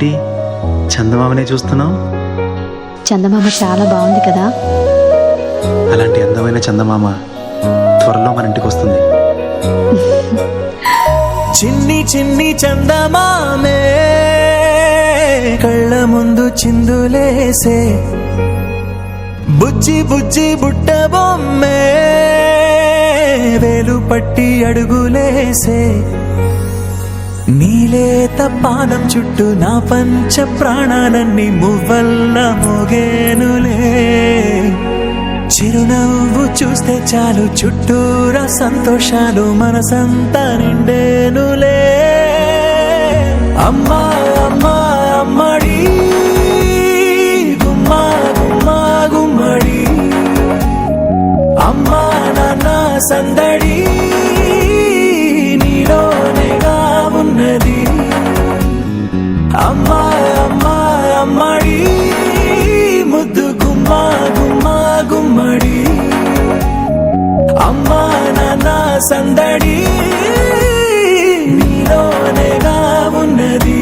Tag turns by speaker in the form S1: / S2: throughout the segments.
S1: ఏంటి చందమామనే చూస్తున్నావు?
S2: చందమామ చాలా బాగుంది కదా.
S1: అలాంటి అందమైన చందమామ త్వరలో మన ఇంటికి వస్తుంది.
S3: చిన్ని చిన్ని చందమామే కళ్ళ ముందు చిందులేసే, బుజ్జి బుజ్జి బుట్ట బొమ్మే వేలు పట్టి అడుగులేసే, నీలేత పాదం చుట్టూ నా పంచ ప్రాణాలన్నీ మువ్వల్ల మోగేనులే, చిరునవ్వు చూస్తే చాలు చుట్టూరా సంతోషాలు మనసంతా నిండేనులే. అమ్మా అమ్మా అమ్మడి గుమ్మా గుమ్మా గుమ్మడి, అమ్మా నాన్న సందడి నీలోనేగా ఉన్నది. అమ్మా అమ్మా అమ్మడి ముద్దు గుమ్మా గుమ్మా గుమ్మడి, అమ్మా నాన్న సందడి నీలోనేగా ఉన్నది.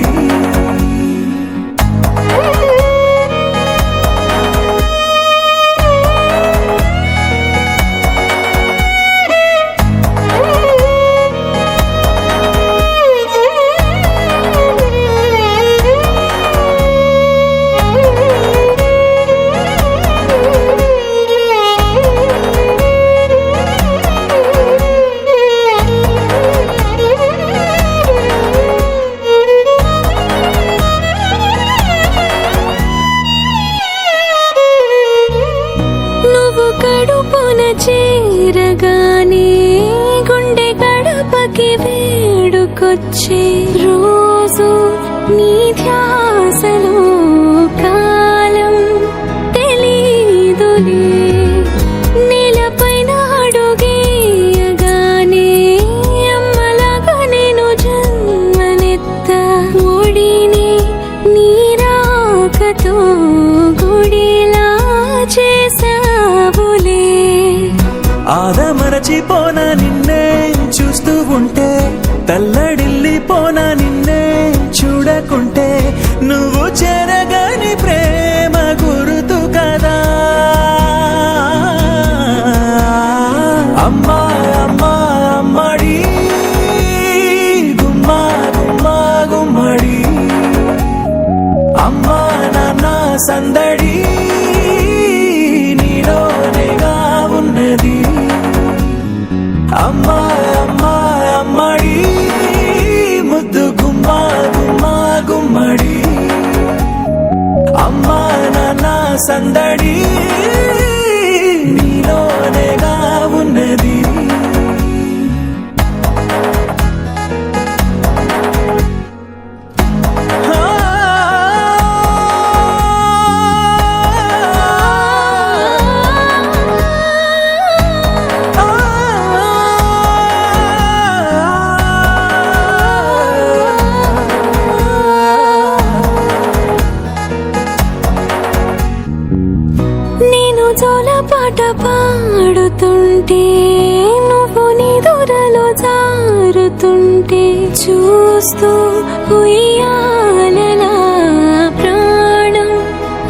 S4: కడుపున చేరగానే గుండె గడపకి వేడుకొచ్చే రోజు నీ ధ్యాసలో కాలం తెలీదులే. నేలపైన అడుగేయగానే అమ్మలాగా నేను జన్మనెత్త, ఒడిని నీరాకతో గుడిలా చేసావులే.
S3: ఆదమరచిపోనా నిన్నే చూస్తూ ఉంటే, తల్లడిల్లిపోనా నిన్నే చూడకుంటే, నువ్వు చెరగని ప్రేమ గుర్తు కదా. అమ్మా అమ్మా అమ్మడి గుమ్మా గుమ్మా గుమ్మడి, అమ్మా నాన్న సందడి నీలోనేగా ఉన్నది. అమ్మా అమ్మా అమ్మడి ముద్దు గుమ్మా గుమ్మా గుమ్మడి, అమ్మా నాన్న సందడి నీలోనేగా ఉన్నది.
S4: నేను జోలపాట పాడుతుంటే, నువ్వు నిదురలో జారుతుంటే, చూస్తూ ఉయ్యాలలా ప్రాణం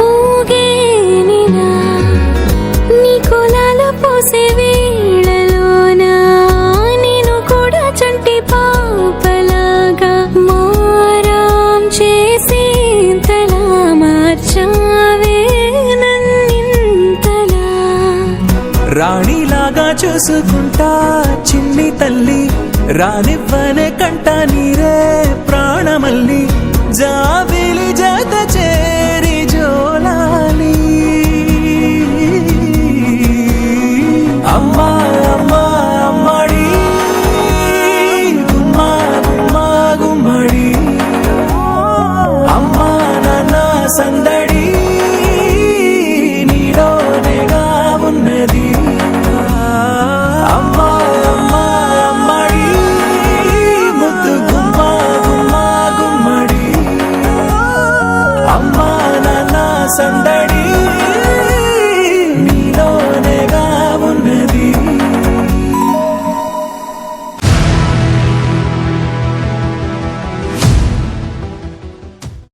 S4: ఊగేనిలా. నీ కులాల పోసే వేళలోన నేను కూడా చంటి పాపలాగా మారాం చేసి తలా మార్చావే నన్నింతలా.
S3: రాణిలాగా చూసుకుంటా చిన్ని తల్లి, రానివ్వనే కంట నీరే ప్రాణమల్లి, జావే